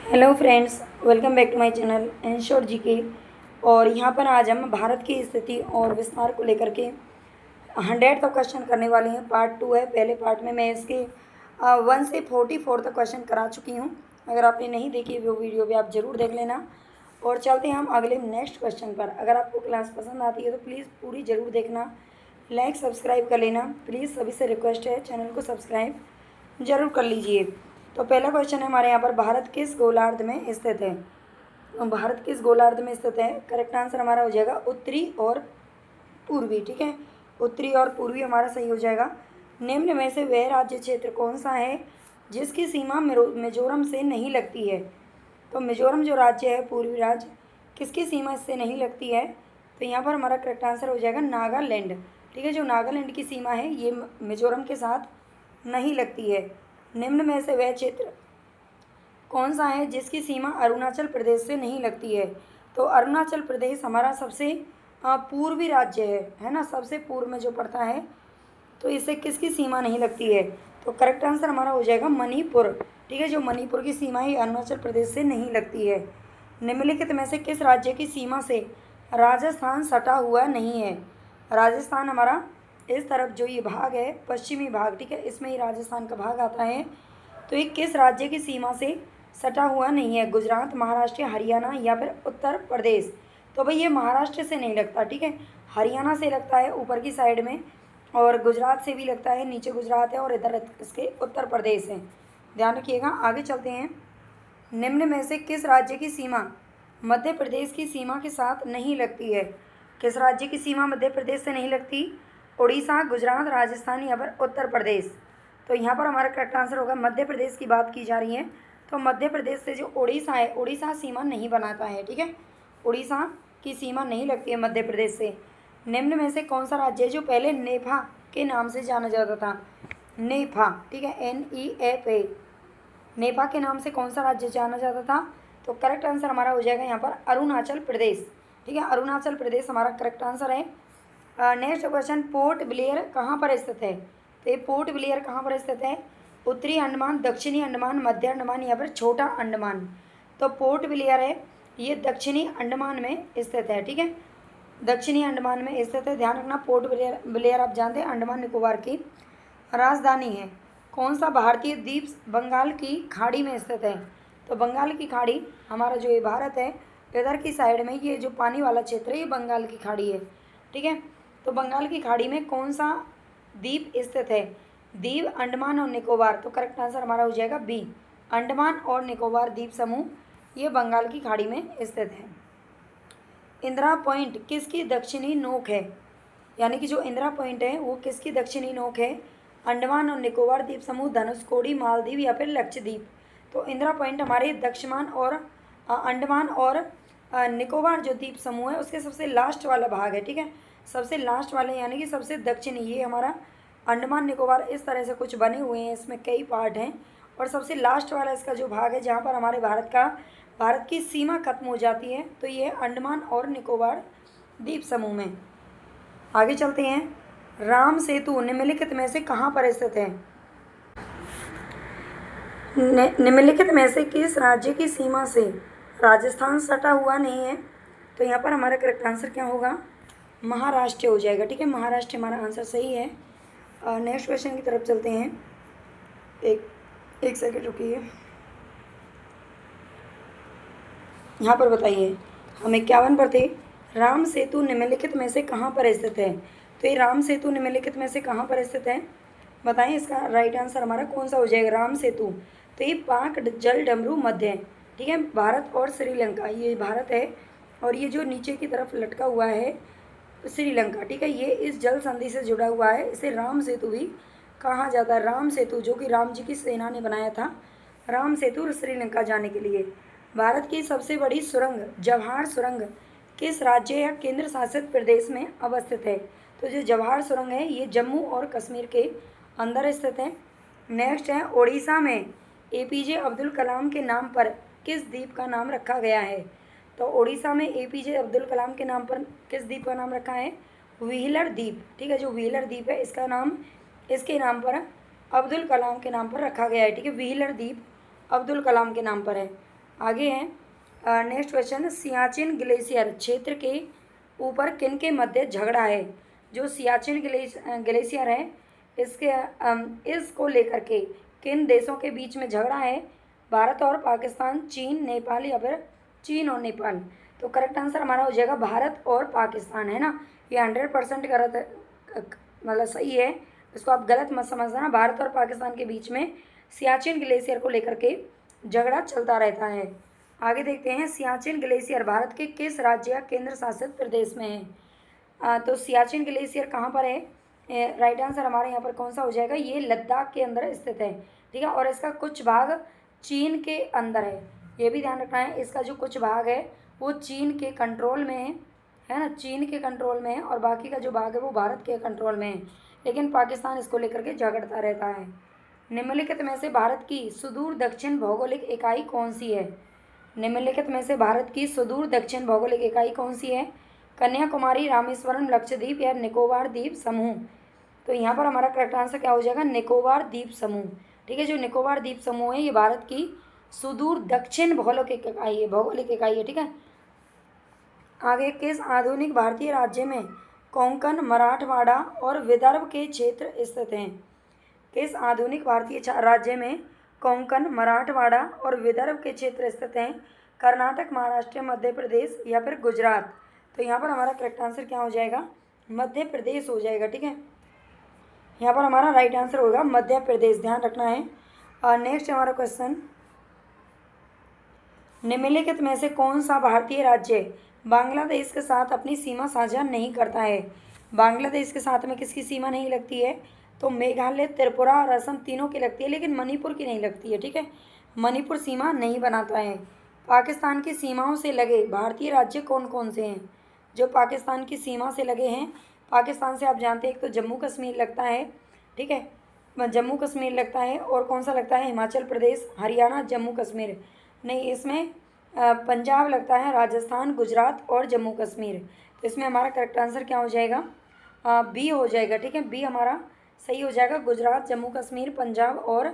Hello friends, welcome back to my channel Ensure GK. और यहाँ पर आज हम भारत की स्थिति और विस्तार को लेकर के 100 तक क्वेश्चन करने वाले हैं। पार्ट 2 है। पहले पार्ट में मैं इसके 1 से 44 तक क्वेश्चन करा चुकी हूँ। अगर आपने नहीं देखी वो वीडियो भी आप ज़रूर देख लेना। और चलते हैं हम अगले नेक्स्ट क्वेश्चन पर। अगर आपको क्लास पसंद आती है तो प्लीज़ पूरी ज़रूर देखना, लाइक सब्सक्राइब कर लेना। प्लीज़ सभी से रिक्वेस्ट है, चैनल को सब्सक्राइब ज़रूर कर लीजिए। तो पहला क्वेश्चन है हमारे यहाँ पर, भारत किस गोलार्ध में स्थित है? तो भारत किस गोलार्ध में स्थित है? करेक्ट आंसर हमारा हो जाएगा उत्तरी और पूर्वी। ठीक है, उत्तरी और पूर्वी हमारा सही हो जाएगा। निम्न में से वह राज्य क्षेत्र कौन सा है जिसकी सीमा मिजोरम से नहीं लगती है? तो मिजोरम जो राज्य है, पूर्वी राज्य, किसकी सीमा इससे नहीं लगती है? तो यहाँ पर हमारा करेक्ट आंसर हो जाएगा नागालैंड। ठीक है, जो नागालैंड की सीमा है ये मिजोरम के साथ नहीं लगती है। निम्न में से वह क्षेत्र कौन सा है जिसकी सीमा अरुणाचल प्रदेश से नहीं लगती है? तो अरुणाचल प्रदेश हमारा सबसे पूर्वी राज्य है ना, सबसे पूर्व में जो पड़ता है। तो इससे किसकी सीमा नहीं लगती है? तो करेक्ट आंसर हमारा हो जाएगा मणिपुर। ठीक है, जो मणिपुर की सीमा है अरुणाचल प्रदेश से नहीं लगती है। निम्नलिखित में से किस राज्य की सीमा से राजस्थान सटा हुआ नहीं है? राजस्थान हमारा इस तरफ जो ये भाग है, पश्चिमी भाग, ठीक है, इसमें ही राजस्थान का भाग आता है। तो ये किस राज्य की सीमा से सटा हुआ नहीं है? गुजरात, महाराष्ट्र, हरियाणा या फिर उत्तर प्रदेश? तो भाई ये महाराष्ट्र से नहीं लगता। ठीक है, हरियाणा से लगता है ऊपर की साइड में, और गुजरात से भी लगता है, नीचे गुजरात है, और इधर इसके उत्तर प्रदेश है। ध्यान रखिएगा। आगे चलते हैं। निम्न में से किस राज्य की सीमा मध्य प्रदेश की सीमा के साथ नहीं लगती है? किस राज्य की सीमा मध्य प्रदेश से नहीं लगती? उड़ीसा, गुजरात, राजस्थान या फिर उत्तर प्रदेश? तो यहाँ पर हमारा करेक्ट आंसर होगा मध्य प्रदेश की बात की जा रही है। तो मध्य प्रदेश से जो उड़ीसा है, उड़ीसा सीमा नहीं बनाता है। ठीक है, उड़ीसा की सीमा नहीं लगती है मध्य प्रदेश से। निम्न में से कौन सा राज्य है जो पहले नेपा के नाम से जाना जाता था? नेपा, ठीक है, NEFA, नेपा के नाम से कौन सा राज्य जाना जाता था? तो करेक्ट आंसर हमारा हो जाएगा यहाँ पर अरुणाचल प्रदेश। ठीक है, अरुणाचल प्रदेश हमारा करेक्ट आंसर है। नेक्स्ट क्वेश्चन, पोर्ट ब्लेयर कहाँ पर स्थित है? तो ये पोर्ट ब्लेयर कहाँ पर स्थित है? उत्तरी अंडमान, दक्षिणी अंडमान, मध्य अंडमान या फिर छोटा अंडमान? तो पोर्ट ब्लेयर है ये दक्षिणी अंडमान में स्थित है। ठीक है, दक्षिणी अंडमान में स्थित है। ध्यान रखना, पोर्ट ब्लेयर आप जानते हैं अंडमान निकोबार की राजधानी है। कौन सा भारतीय द्वीप बंगाल की खाड़ी में स्थित है? तो बंगाल की खाड़ी हमारा जो ये भारत है, इधर की साइड में ये जो पानी वाला क्षेत्र है ये बंगाल की खाड़ी है। ठीक है, तो बंगाल की खाड़ी में कौन सा द्वीप स्थित है? द्वीप अंडमान और निकोबार। तो करेक्ट आंसर हमारा हो जाएगा बी, अंडमान और निकोबार द्वीप समूह ये बंगाल की खाड़ी में स्थित है। इंदिरा पॉइंट किसकी दक्षिणी नोक है? यानी कि जो इंदिरा पॉइंट है वो किसकी दक्षिणी नोक है? अंडमान और निकोबार द्वीप समूह, धनुषकोडी, मालदीव या फिर लक्षद्वीप? तो इंदिरा पॉइंट हमारे दक्षिण और अंडमान और निकोबार जो द्वीप समूह है उसके सबसे लास्ट वाला भाग है। ठीक है, सबसे लास्ट वाले यानी कि सबसे दक्षिणी ये हमारा अंडमान निकोबार इस तरह से कुछ बने हुए हैं, इसमें कई पार्ट हैं। और सबसे लास्ट वाला इसका जो भाग है जहाँ पर हमारे भारत की सीमा खत्म हो जाती है, तो ये अंडमान और निकोबार द्वीप समूह में। आगे चलते हैं। राम सेतु निम्नलिखित में से कहाँ पर स्थित है? निम्नलिखित में से किस राज्य की सीमा से राजस्थान सटा हुआ नहीं है? तो यहाँ पर हमारा करेक्ट आंसर क्या होगा? महाराष्ट्र हो जाएगा। ठीक है, महाराष्ट्र हमारा आंसर सही है। नेक्स्ट क्वेश्चन की तरफ चलते हैं। एक सेकंड रुकिए। यहाँ पर बताइए, हम 51 पर थे। राम सेतु निम्नलिखित में से कहाँ पर स्थित है? तो ये राम सेतु निम्नलिखित में से कहाँ पर स्थित है? बताएं, इसका राइट आंसर हमारा कौन सा हो जाएगा? राम सेतु। तो ये पाक जल डमरू मध्य है। ठीक है, भारत और श्रीलंका, ये भारत है और ये जो नीचे की तरफ लटका हुआ है श्रीलंका। ठीक है, ये इस जल संधि से जुड़ा हुआ है, इसे राम सेतु भी कहा जाता है। राम सेतु जो कि राम जी की सेना ने बनाया था, राम सेतु श्रीलंका जाने के लिए। भारत की सबसे बड़ी सुरंग जवाहर सुरंग किस राज्य या केंद्र शासित प्रदेश में अवस्थित है? तो जो जवाहर सुरंग है ये जम्मू और कश्मीर के अंदर स्थित है। नेक्स्ट है, उड़ीसा में APJ अब्दुल कलाम के नाम पर किस द्वीप का नाम रखा गया है? तो उड़ीसा में APJ अब्दुल कलाम के नाम पर किस द्वीप का नाम रखा है? व्हीलर द्वीप। ठीक है, जो व्हीलर द्वीप है इसका नाम इसके नाम पर अब्दुल कलाम के नाम पर रखा गया है। ठीक है, व्हीलर द्वीप अब्दुल कलाम के नाम पर है। आगे है नेक्स्ट क्वेश्चन, सियाचिन ग्लेशियर क्षेत्र के ऊपर किन के मध्य झगड़ा है। जो सियाचिन ग्लेशियर है इसके इसको लेकर के किन देशों के बीच में झगड़ा है। भारत और पाकिस्तान, चीन, नेपाल या फिर चीन और नेपाल। तो करेक्ट आंसर हमारा हो जाएगा भारत और पाकिस्तान, है ना। ये 100% गलत है, मतलब सही है, इसको आप गलत मत समझना। भारत और पाकिस्तान के बीच में सियाचिन ग्लेशियर को लेकर के झगड़ा चलता रहता है। आगे देखते हैं, सियाचिन ग्लेशियर भारत के किस राज्य या केंद्र शासित प्रदेश में है। तो सियाचिन ग्लेशियर कहाँ पर है। राइट आंसर हमारे यहाँ पर कौन सा हो जाएगा, ये लद्दाख के अंदर स्थित है, ठीक है। और इसका कुछ भाग चीन के अंदर है, ये भी ध्यान रखना है। इसका जो कुछ भाग है वो चीन के कंट्रोल में है ना, चीन के कंट्रोल में है, और बाकी का जो भाग है वो भारत के कंट्रोल में है। लेकिन पाकिस्तान इसको लेकर के झगड़ता रहता है। निम्नलिखित में से भारत की सुदूर दक्षिण भौगोलिक इकाई कौन सी है। निम्नलिखित में से भारत की सुदूर दक्षिण भौगोलिक इकाई कौन सी है। कन्याकुमारी, रामेश्वरम, लक्षद्वीप या निकोबार द्वीप समूह। तो यहाँ पर हमारा करेक्ट आंसर क्या हो जाएगा, निकोबार द्वीप समूह, ठीक है। जो निकोबार द्वीप समूह है ये भारत की सुदूर दक्षिण भौगोलिक इकाई है, ठीक है। आगे, किस आधुनिक भारतीय राज्य में कोंकण, मराठवाड़ा और विदर्भ के क्षेत्र स्थित हैं। किस आधुनिक भारतीय राज्य में कोंकण, मराठवाड़ा और विदर्भ के क्षेत्र स्थित हैं। कर्नाटक, महाराष्ट्र, मध्य प्रदेश या फिर गुजरात। तो यहाँ पर हमारा करेक्ट आंसर क्या हो जाएगा, मध्य प्रदेश हो जाएगा, ठीक है। यहाँ पर हमारा राइट आंसर होगा मध्य प्रदेश, ध्यान रखना है। और नेक्स्ट हमारा क्वेश्चन, निम्नलिखित में से कौन सा भारतीय राज्य बांग्लादेश के साथ अपनी सीमा साझा नहीं करता है। बांग्लादेश के साथ में किसकी सीमा नहीं लगती है, तो मेघालय, त्रिपुरा और असम तीनों की लगती है, लेकिन मणिपुर की नहीं लगती है, ठीक है। मणिपुर सीमा नहीं बनाता है। पाकिस्तान की सीमाओं से लगे भारतीय राज्य कौन कौन से हैं। जो पाकिस्तान की सीमा से लगे हैं, पाकिस्तान से आप जानते हैं, एक तो जम्मू कश्मीर लगता है, ठीक है, जम्मू कश्मीर लगता है, और कौन सा लगता है, हिमाचल प्रदेश, हरियाणा, जम्मू कश्मीर नहीं, इसमें पंजाब लगता है, राजस्थान, गुजरात और जम्मू कश्मीर। तो इसमें हमारा करेक्ट आंसर क्या हो जाएगा, बी हो जाएगा, ठीक है। बी हमारा सही हो जाएगा। गुजरात, जम्मू कश्मीर, पंजाब और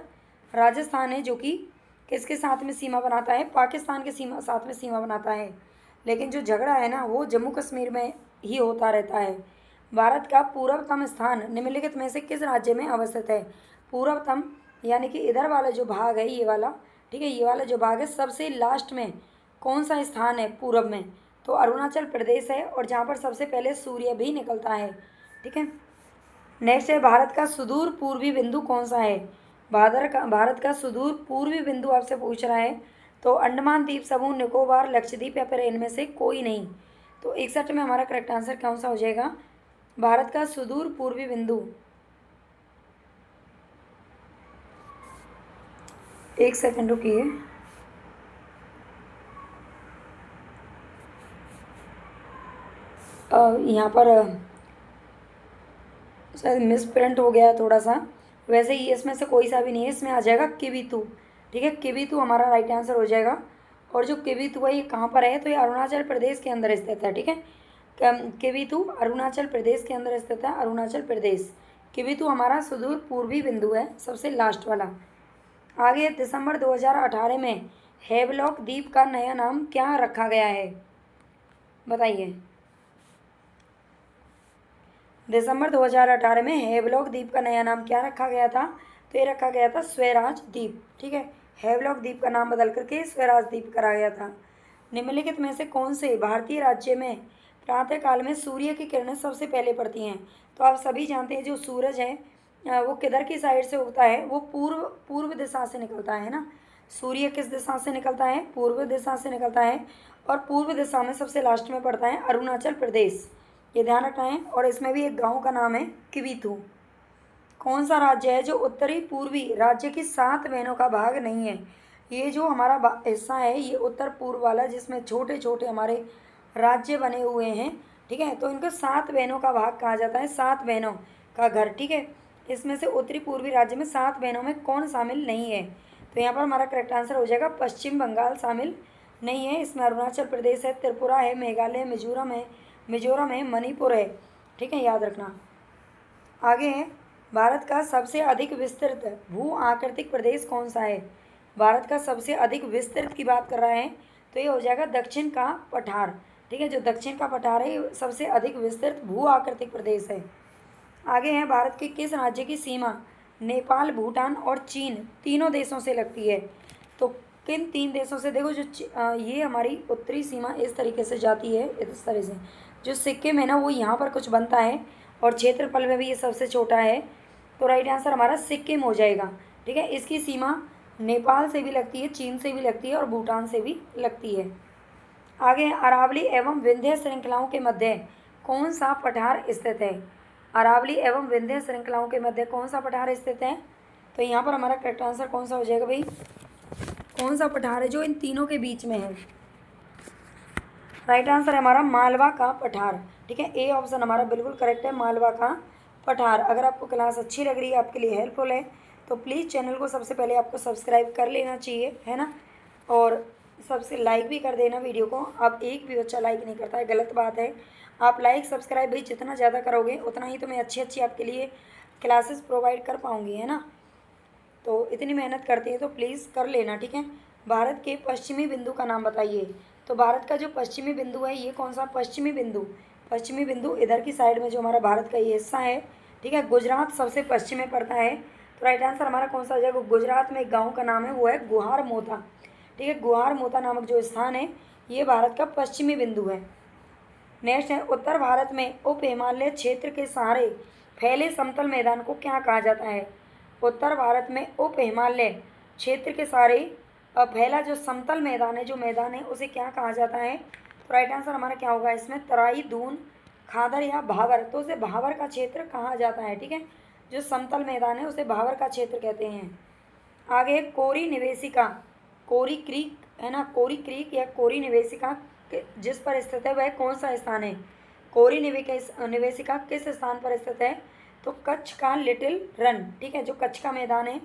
राजस्थान है जो कि किसके साथ में सीमा बनाता है, पाकिस्तान के साथ में सीमा बनाता है। लेकिन जो झगड़ा है ना वो जम्मू कश्मीर में ही होता रहता है। भारत का पूर्वतम स्थान निम्नलिखित में से किस राज्य में अवस्थित है। पूर्वतम यानी कि इधर वाला जो भाग है, ये वाला, ठीक है, ये वाला जो भाग है सबसे लास्ट में कौन सा स्थान है पूर्व में, तो अरुणाचल प्रदेश है, और जहाँ पर सबसे पहले सूर्य भी निकलता है, ठीक है। नेक्स्ट है, भारत का सुदूर पूर्वी बिंदु कौन सा है। भारत का सुदूर पूर्वी बिंदु आपसे पूछ रहा है, तो अंडमान द्वीप समूह, निकोबार, लक्षद्वीप या फिर इनमें से कोई नहीं। तो 61 में हमारा करेक्ट आंसर कौन सा हो जाएगा, भारत का सुदूर पूर्वी बिंदु। एक सेकंड रुकिए, यहाँ पर शायद मिस प्रिंट हो गया है थोड़ा सा। वैसे ही इसमें से कोई सा भी नहीं है, इसमें आ जाएगा किबिथु, ठीक है। किबिथु हमारा राइट आंसर हो जाएगा। और जो किबिथु है ये कहाँ पर है, तो ये अरुणाचल प्रदेश के अंदर स्थित है, ठीक है। किबिथु अरुणाचल प्रदेश के अंदर स्थित है, अरुणाचल प्रदेश। किबिथु हमारा सुदूर पूर्वी बिंदु है, सबसे लास्ट वाला। आगे, दिसंबर 2018 में हेवलॉक द्वीप का नया नाम क्या रखा गया है, बताइए। दिसंबर 2018 में हेवलॉक द्वीप का नया नाम क्या रखा गया था, तो ये रखा गया था स्वराज द्वीप, ठीक है। हेवलॉक द्वीप का नाम बदल करके स्वराज द्वीप करा गया था। निम्नलिखित में से कौन से भारतीय राज्य में प्रातःकाल में सूर्य की किरणें सबसे पहले पड़ती हैं। तो आप सभी जानते हैं जो सूरज है वो किधर की साइड से उगता है, वो पूर्व दिशा से निकलता है ना। सूर्य किस दिशा से निकलता है, पूर्व दिशा से निकलता है, और पूर्व दिशा में सबसे लास्ट में पड़ता है अरुणाचल प्रदेश, ये ध्यान रखना है। और इसमें भी एक गांव का नाम है किबिथु। कौन सा राज्य है जो उत्तरी पूर्वी राज्य की 7 बहनों का भाग नहीं है। ये जो हमारा हिस्सा है ये उत्तर पूर्व वाला, जिसमें छोटे छोटे हमारे राज्य बने हुए हैं, ठीक है। तो इनको 7 बहनों का भाग कहा जाता है, 7 बहनों का घर, ठीक है। इसमें से उत्तरी पूर्वी राज्य में 7 बहनों में कौन शामिल नहीं है, तो यहाँ पर हमारा करेक्ट आंसर हो जाएगा पश्चिम बंगाल शामिल नहीं है। इसमें अरुणाचल प्रदेश है, त्रिपुरा है, मेघालय, मिजोरम है, मणिपुर है, ठीक है, याद रखना। आगे है, भारत का सबसे अधिक विस्तृत भू आकृतिक प्रदेश कौन सा है। भारत का सबसे अधिक विस्तृत की बात कर रहा है तो ये हो जाएगा दक्षिण का पठार। ठीक है, जो दक्षिण का पठार है ये सबसे अधिक विस्तृत भू आकृतिक प्रदेश है। आगे है, भारत के किस राज्य की सीमा नेपाल, भूटान और चीन तीनों देशों से लगती है? तो किन तीन देशों से? देखो, ये हमारी उत्तरी सीमा इस तरीके से जाती है, इस तरह से। जो सिक्किम है ना, वो यहाँ पर कुछ बनता है और क्षेत्रफल में भी ये सबसे छोटा है, तो राइट आंसर हमारा सिक्किम हो जाएगा। ठीक है, इसकी सीमा नेपाल से भी लगती है, चीन से भी लगती है और भूटान से भी लगती है। आगे, अरावली एवं विंध्य श्रृंखलाओं के मध्य कौन सा पठार स्थित है? अरावली एवं विंध्य श्रृंखलाओं के मध्य कौन सा पठार स्थित है? तो यहाँ पर हमारा करेक्ट आंसर कौन सा हो जाएगा भाई? कौन सा पठार है जो इन तीनों के बीच में है? राइट आंसर है हमारा मालवा का पठार। ठीक है, ए ऑप्शन हमारा बिल्कुल करेक्ट है, मालवा का पठार। अगर आपको क्लास अच्छी लग रही है, आपके लिए हेल्पफुल है, तो प्लीज़ चैनल को सबसे पहले आपको सब्सक्राइब कर लेना चाहिए, है ना, और सबसे लाइक भी कर देना वीडियो को। आप एक भी बच्चा लाइक नहीं करता है, गलत बात है। आप लाइक सब्सक्राइब भाई जितना ज़्यादा करोगे उतना ही तो मैं अच्छी अच्छी आपके लिए क्लासेस प्रोवाइड कर पाऊँगी, है ना। तो इतनी मेहनत करते हैं तो प्लीज़ कर लेना। ठीक है, भारत के पश्चिमी बिंदु का नाम बताइए। तो भारत का जो पश्चिमी बिंदु है ये कौन सा पश्चिमी बिंदु? पश्चिमी बिंदु इधर की साइड में जो हमारा भारत का ये हिस्सा है, ठीक है, गुजरात सबसे पश्चिम में पड़ता है। तो राइट आंसर हमारा कौन सा हो जाएगा? गुजरात में एक गाँव का नाम है, वो है गुहार मोता। ठीक है, गुहार मोता नामक जो स्थान है ये भारत का पश्चिमी बिंदु है। नेक्स्ट है, उत्तर भारत में उप हिमालय क्षेत्र के सहारे फैले समतल मैदान को क्या कहा जाता है? उत्तर भारत में उप हिमालय क्षेत्र के सहारे फैला जो समतल मैदान है, जो मैदान है, उसे क्या कहा जाता है? तो राइट आंसर हमारा क्या होगा इसमें? तराई, दून, खादर या भावर। तो उसे भावर का क्षेत्र कहा जाता है। ठीक है, जो समतल मैदान है उसे भावर का क्षेत्र कहते हैं। आगे, कोरी निवेशिका, कोरी क्रीक है ना, कोरी क्रीक या कोरी निवेशिका जिस पर स्थित है वह कौन सा स्थान है? कोरी निवेशिका किस स्थान पर स्थित है? तो कच्छ का लिटिल रन। ठीक है, जो कच्छ का मैदान है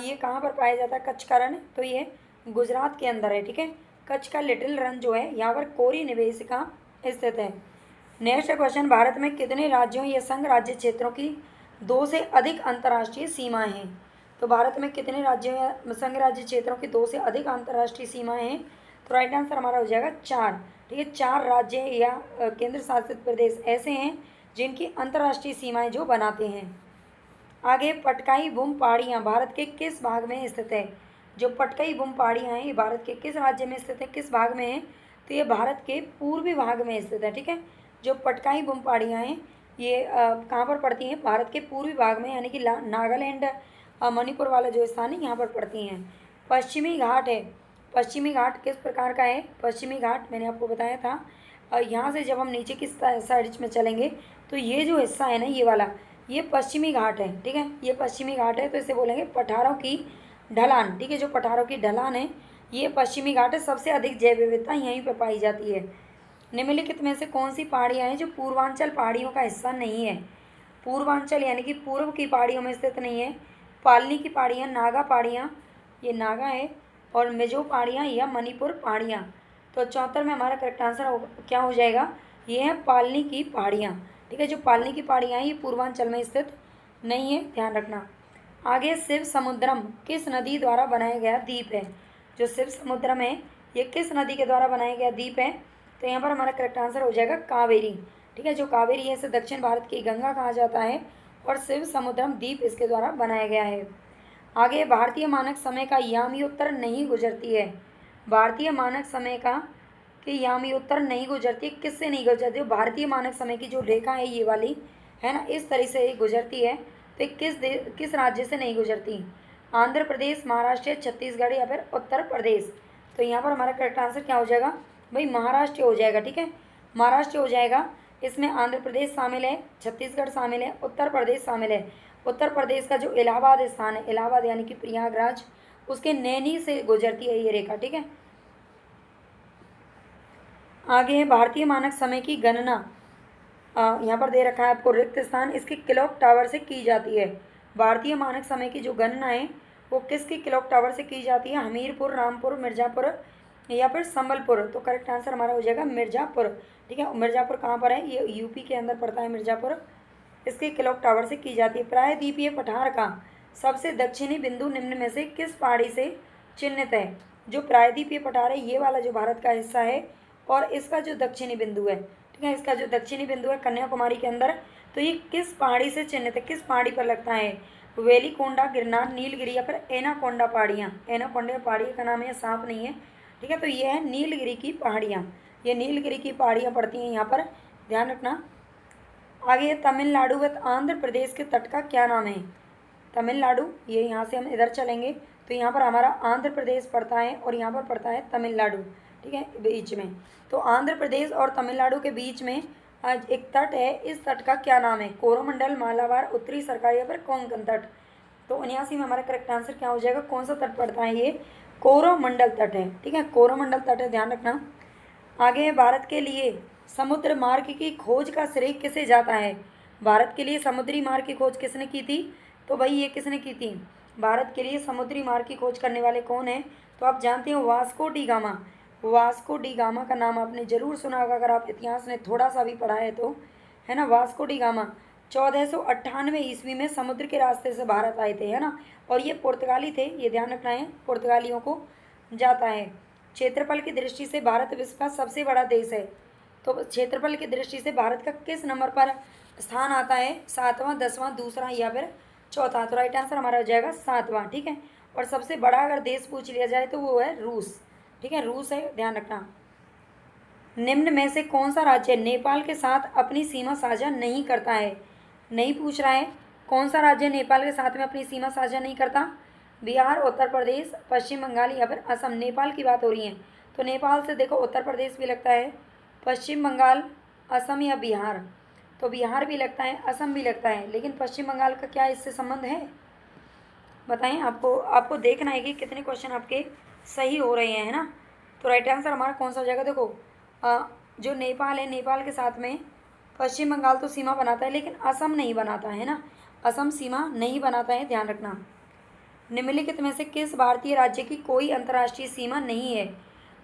ये कहाँ पर पाया जाता है? कच्छ का रन, तो ये गुजरात के अंदर है। ठीक है, कच्छ का लिटिल रन जो है यहाँ पर कोरी निवेशिका स्थित है। नेक्स्ट क्वेश्चन, भारत में कितने राज्यों या संघ राज्य क्षेत्रों की 2 से अधिक अंतर्राष्ट्रीय सीमाएं हैं? तो भारत में कितने राज्यों या संघ राज्य क्षेत्रों की 2 से अधिक अंतर्राष्ट्रीय सीमाएं हैं? तो राइट आंसर हमारा हो जाएगा 4। ठीक है, 4 राज्य या केंद्र शासित प्रदेश ऐसे हैं जिनकी अंतर्राष्ट्रीय सीमाएं जो बनाते हैं। आगे, पटकाई बुम पहाड़ियाँ भारत के किस भाग में स्थित है? जो पटकाई बुम पहाड़ियाँ हैं ये भारत के किस राज्य में स्थित है, किस भाग में है? तो ये भारत के पूर्वी भाग में स्थित है। ठीक है, जो पटकाई बुम पहाड़ियाँ हैं ये कहाँ पर पड़ती हैं? भारत के पूर्वी भाग में, यानी कि नागालैंड मणिपुर वाला जो स्थान है यहाँ पर पड़ती हैं। पश्चिमी घाट है, पश्चिमी घाट किस प्रकार का है? पश्चिमी घाट मैंने आपको बताया था, यहाँ से जब हम नीचे की साइड में चलेंगे तो ये जो हिस्सा है ना, ये वाला, ये पश्चिमी घाट है। ठीक है, ये पश्चिमी घाट है, तो इसे बोलेंगे पठारों की ढलान। ठीक है, जो पठारों की ढलान है ये पश्चिमी घाट है। सबसे अधिक जैव विविधता यहीं पर पाई जाती है। निम्नलिखित में से कौन सी पहाड़ियाँ हैं जो पूर्वांचल पहाड़ियों का हिस्सा नहीं है? पूर्वांचल यानी कि पूर्व की पहाड़ियों में स्थित नहीं है। पालनी की पहाड़ियाँ, नागा पहाड़ियाँ, ये नागा है, और मिजो पहाड़ियाँ या मणिपुर पहाड़ियाँ। तो 74 में हमारा करेक्ट आंसर क्या हो जाएगा? ये है पालनी की पहाड़ियाँ। ठीक है, जो पालनी की पहाड़ियाँ हैं ये पूर्वांचल में स्थित नहीं है, ध्यान रखना। आगे, शिव समुद्रम किस नदी द्वारा बनाया गया द्वीप है? जो शिव समुद्रम है ये किस नदी के द्वारा बनाया गया द्वीप है? तो यहाँ पर हमारा करेक्ट आंसर हो जाएगा कावेरी। ठीक है, जो कावेरी है इसे दक्षिण भारत की गंगा कहा जाता है और शिव समुद्रम द्वीप इसके द्वारा बनाया गया है। आगे, भारतीय मानक समय का यामियोत्तर नहीं गुजरती है। भारतीय मानक समय का कि यामियोत्तर नहीं गुजरती, किससे नहीं गुजरती? भारतीय मानक समय की जो रेखा है ये वाली है ना, इस तरह से गुजरती है। तो किस राज्य से नहीं गुजरती? आंध्र प्रदेश, महाराष्ट्र, छत्तीसगढ़ या फिर उत्तर प्रदेश? तो यहाँ पर हमारा करेक्ट आंसर क्या हो जाएगा भाई? महाराष्ट्र हो जाएगा। ठीक है, महाराष्ट्र हो जाएगा। इसमें आंध्र प्रदेश शामिल है, छत्तीसगढ़ शामिल है, उत्तर प्रदेश शामिल है। उत्तर प्रदेश का जो इलाहाबाद स्थान है, इलाहाबाद यानी कि प्रयागराज, उसके नैनी से गुजरती है ये रेखा। ठीक है, आगे है, भारतीय मानक समय की गणना यहाँ पर दे रखा है आपको रिक्त स्थान, इसके क्लॉक टावर से की जाती है। भारतीय मानक समय की जो गणना है वो किसकी क्लॉक टावर से की जाती है? हमीरपुर, रामपुर, मिर्ज़ापुर या फिर संबलपुर? तो करेक्ट आंसर हमारा हो जाएगा मिर्ज़ापुर। ठीक है, मिर्ज़ापुर कहाँ पर है? ये यूपी के अंदर पड़ता है मिर्ज़ापुर। इसकी क्लॉक टावर से की जाती है। प्रायद्वीपीय पठार का सबसे दक्षिणी बिंदु निम्न में से किस पहाड़ी से चिन्हित है। जो प्रायद्वीपीय पठार है ये वाला जो भारत का हिस्सा है, और इसका जो दक्षिणी बिंदु है, ठीक है, इसका जो दक्षिणी बिंदु है कन्याकुमारी के अंदर, तो ये किस पहाड़ी से चिन्हित है, किस पहाड़ी पर लगता है? वेलिकोंडा, गिरनार, नीलगिरी या फिर एनाकोंडा पहाड़ियाँ। एनाकोंडा पहाड़ी का नाम है, सांप नहीं है, ठीक है। तो ये है नीलगिरी की पहाड़ियाँ, ये नीलगिरी की पहाड़ियाँ पड़ती हैं यहाँ पर, ध्यान रखना। आगे तमिलनाडु व आंध्र प्रदेश के तट का क्या नाम है? तमिलनाडु, ये यहाँ से हम इधर चलेंगे तो यहाँ पर हमारा आंध्र प्रदेश पड़ता है और यहाँ पर पड़ता है तमिलनाडु, ठीक है, बीच में। तो आंध्र प्रदेश और तमिलनाडु के बीच में आज एक तट है, इस तट का क्या नाम है? कोरोमंडल, मालाबार, उत्तरी सरकारी या फिर कोंकण तट। तो 79 में हमारा करेक्ट आंसर क्या हो जाएगा? कौन सा तट पड़ता है? ये कोरोमंडल तट है, ठीक है, कोरोमंडल तट है, ध्यान रखना। आगे, भारत के लिए समुद्र मार्ग की खोज का श्रेय किसे जाता है? भारत के लिए समुद्री मार्ग की खोज किसने की थी? तो भाई ये किसने की थी? भारत के लिए समुद्री मार्ग की खोज करने वाले कौन है? तो आप जानते हो Vasco D gamma. Vasco D gamma का नाम आपने जरूर सुना होगा अगर आप इतिहास में थोड़ा सा भी पढ़ा है तो, है ना। वास्को डी गामा 1498 ईस्वी में समुद्र के रास्ते से भारत आए थे, है ना। और ये पुर्तगाली थे, ये ध्यान रखना है, पुर्तगालियों को जाता है। क्षेत्रफल की दृष्टि से भारत विश्व का सबसे बड़ा देश है। तो क्षेत्रफल की दृष्टि से भारत का किस नंबर पर स्थान आता है? 7वां, 10वां, दूसरा या फिर चौथा? तो राइट आंसर हमारा हो जाएगा 7वां, ठीक है। और सबसे बड़ा अगर देश पूछ लिया जाए तो वो है रूस, ठीक है, रूस है, ध्यान रखना। निम्न में से कौन सा राज्य नेपाल के साथ अपनी सीमा साझा नहीं करता है? नहीं पूछ रहा है, कौन सा राज्य नेपाल के साथ में अपनी सीमा साझा नहीं करता? बिहार, उत्तर प्रदेश, पश्चिम बंगाल या फिर असम? नेपाल की बात हो रही है तो नेपाल से देखो उत्तर प्रदेश भी लगता है, पश्चिम बंगाल, असम या बिहार? तो बिहार भी लगता है, असम भी लगता है, लेकिन पश्चिम बंगाल का क्या इससे संबंध है? बताएं, आपको देखना है कि कितने क्वेश्चन आपके सही हो रहे हैं, है ना। तो राइट आंसर हमारा कौन सा हो जाएगा? देखो जो नेपाल है, नेपाल के साथ में पश्चिम बंगाल तो सीमा बनाता है लेकिन असम नहीं बनाता है ना, असम सीमा नहीं बनाता है, ध्यान रखना। निम्नलिखित में से किस भारतीय राज्य की कोई अंतर्राष्ट्रीय सीमा नहीं है?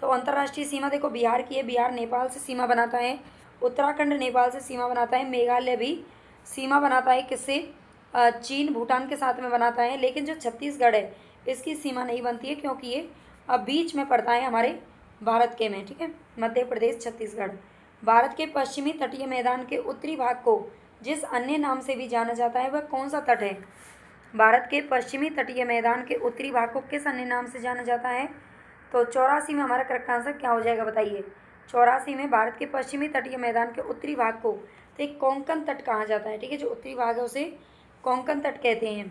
तो अंतर्राष्ट्रीय सीमा देखो बिहार की है, बिहार नेपाल से सीमा बनाता है, उत्तराखंड नेपाल से सीमा बनाता है, मेघालय भी सीमा बनाता है, किससे? चीन, भूटान के साथ में बनाता है। लेकिन जो छत्तीसगढ़ है इसकी सीमा नहीं बनती है क्योंकि ये बीच में पड़ता है हमारे भारत के में, ठीक है, मध्य प्रदेश, छत्तीसगढ़। भारत के पश्चिमी तटीय मैदान के उत्तरी भाग को जिस अन्य नाम से भी जाना जाता है वह कौन सा तट है? भारत के पश्चिमी तटीय मैदान के उत्तरी भाग को किस अन्य नाम से जाना जाता है? तो 84 में हमारा करेक्ट आंसर क्या हो जाएगा बताइए? 84 में भारत के पश्चिमी तटीय मैदान के उत्तरी भाग को तो एक कोंकण तट कहा जाता है, ठीक है, जो उत्तरी भाग है उसे कोंकण तट कहते हैं।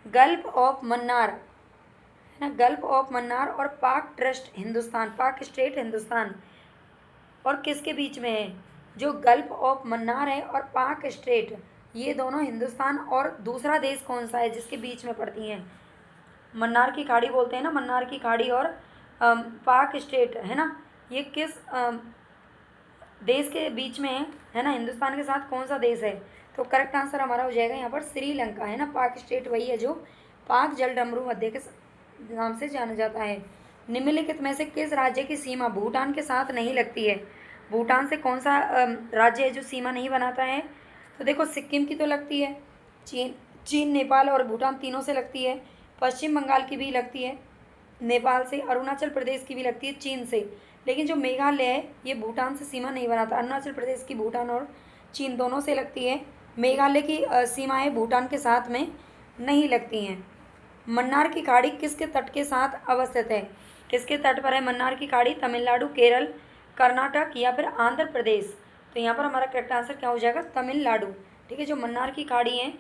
गल्फ ऑफ मन्नार, है ना, गल्फ ऑफ मन्नार और पाक ट्रस्ट हिंदुस्तान, पाक स्टेट हिंदुस्तान और किसके बीच में है? जो गल्फ ऑफ मन्नार है और पाक स्टेट, ये दोनों हिंदुस्तान और दूसरा देश कौन सा है जिसके बीच में पड़ती हैं? मन्नार की खाड़ी बोलते हैं ना, मन्नार की खाड़ी और पाक स्टेट, है ना, ये किस देश के बीच में है ना, हिंदुस्तान के साथ कौन सा देश है? तो करेक्ट आंसर हमारा हो जाएगा यहाँ पर श्रीलंका, है ना। पाक स्टेट वही है जो पाक जलडमरू मध्य के नाम से जाना जाता है। निम्नलिखित में से किस राज्य की सीमा भूटान के साथ नहीं लगती है? भूटान से कौन सा राज्य है जो सीमा नहीं बनाता है? तो देखो सिक्किम की तो लगती है, चीन, नेपाल और भूटान तीनों से लगती है, पश्चिम बंगाल की भी लगती है नेपाल से, अरुणाचल प्रदेश की भी लगती है चीन से। लेकिन जो मेघालय है ये भूटान से सीमा नहीं बनाता, अरुणाचल प्रदेश की भूटान और चीन दोनों से लगती है, मेघालय की सीमाएं भूटान के साथ में नहीं लगती हैं। मन्नार की खाड़ी किसके तट के साथ अवस्थित है? किसके तट पर है मन्नार की खाड़ी? तमिलनाडु, केरल, कर्नाटक या फिर आंध्र प्रदेश? तो यहाँ पर हमारा करेक्ट आंसर क्या हो जाएगा? तमिलनाडु, ठीक है। जो मन्नार की खाड़ी है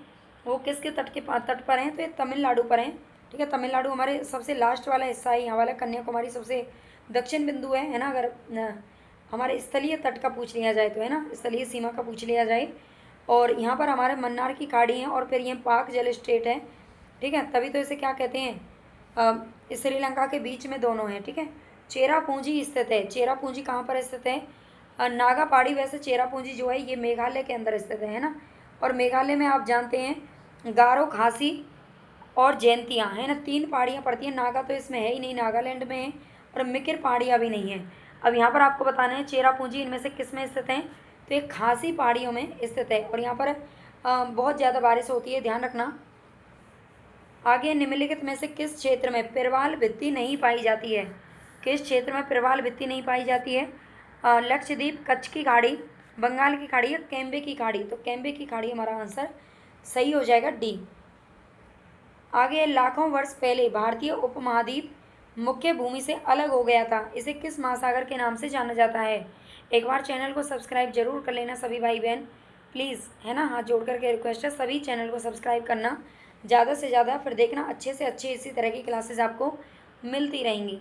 वो किसके तट पर हैं? तो ये तमिलनाडु पर हैं, ठीक है। तमिलनाडु हमारे सबसे लास्ट वाला हिस्सा है, यहाँ वाला कन्याकुमारी सबसे दक्षिण बिंदु है ना। अगर हमारे स्थलीय तट का पूछ लिया जाए तो, है ना, स्थलीय सीमा का पूछ लिया जाए, और यहाँ पर हमारे मन्नार की खाड़ी है और फिर ये पाक जल स्टेट है, ठीक है, तभी तो इसे क्या कहते हैं? श्रीलंका के बीच में दोनों हैं, ठीक है। चेरापूंजी स्थित है, चेरापूंजी कहाँ पर स्थित है? नागा पहाड़ी, वैसे चेरापूंजी जो है ये मेघालय के अंदर स्थित है ना। और मेघालय में आप जानते हैं गारो, खासी और जैंतिया, है ना, 3 पहाड़ियाँ पड़ती हैं। नागा तो इसमें है ही नहीं, नागालैंड में है, और मिकिर पहाड़ियाँ भी नहीं है। अब यहाँ पर आपको बताना है चेरापूंजी इनमें से किस में स्थित है? तो एक खासी पहाड़ियों में स्थित है, और यहाँ पर बहुत ज़्यादा बारिश होती है, ध्यान रखना। आगे निम्नलिखित में से किस क्षेत्र में प्रवाल भित्ति नहीं पाई जाती है? किस क्षेत्र में प्रवाल भित्ति नहीं पाई जाती है? लक्षद्वीप, कच्छ की खाड़ी, बंगाल की खाड़ी या कैम्बे की खाड़ी? तो कैम्बे की खाड़ी हमारा आंसर सही हो जाएगा डी। आगे लाखों वर्ष पहले भारतीय उपमहाद्वीप मुख्य भूमि से अलग हो गया था, इसे किस महासागर के नाम से जाना जाता है? एक बार चैनल को सब्सक्राइब जरूर कर लेना सभी भाई बहन, प्लीज़, है ना, हाथ जोड़ करके रिक्वेस्ट है सभी चैनल को सब्सक्राइब करना ज़्यादा से ज़्यादा, फिर देखना अच्छे से अच्छे इसी तरह की क्लासेस आपको मिलती रहेंगी।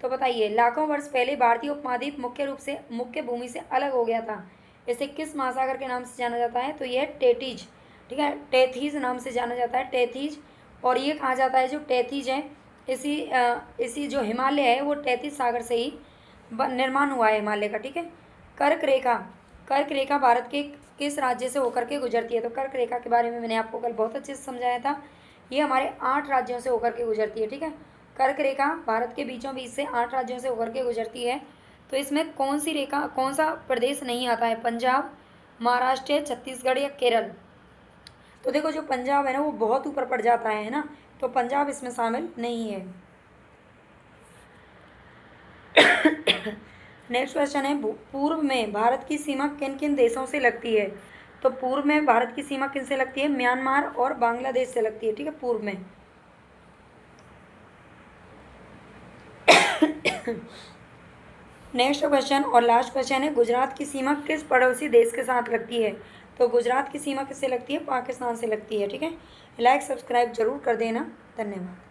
तो बताइए, लाखों वर्ष पहले भारतीय उपमहाद्वीप मुख्य रूप से मुख्य भूमि से अलग हो गया था, इसे किस महासागर के नाम से जाना जाता है? तो यह टेथीज, ठीक है, टेथीज नाम से जाना जाता है, टेथीज। और ये कहा जाता है जो टेथीज है, इसी जो हिमालय है वो टेथीज सागर से ही निर्माण हुआ है हिमालय का, ठीक है। कर्क रेखा, कर्क रेखा भारत के किस राज्य से होकर के गुजरती है? तो कर्क रेखा के बारे में मैंने आपको कल बहुत अच्छे से समझाया था, ये हमारे 8 राज्यों से होकर के गुजरती है, ठीक है। कर्क रेखा भारत के बीचों बीच से 8 राज्यों से होकर के गुजरती है। तो इसमें कौन सी रेखा, कौन सा प्रदेश नहीं आता है? पंजाब, महाराष्ट्र, छत्तीसगढ़ या केरल? तो देखो, जो पंजाब है ना वो बहुत ऊपर पड़ जाता है ना, तो पंजाब इसमें शामिल नहीं है। नेक्स्ट क्वेश्चन है, पूर्व में भारत की सीमा किन किन देशों से लगती है? तो पूर्व में भारत की सीमा किन से लगती है? म्यांमार और बांग्लादेश से लगती है, ठीक है, पूर्व में। नेक्स्ट क्वेश्चन और लास्ट क्वेश्चन है, गुजरात की सीमा किस पड़ोसी देश के साथ लगती है? तो गुजरात की सीमा किससे लगती है? पाकिस्तान से लगती है, ठीक है। लाइक सब्सक्राइब जरूर कर देना, धन्यवाद।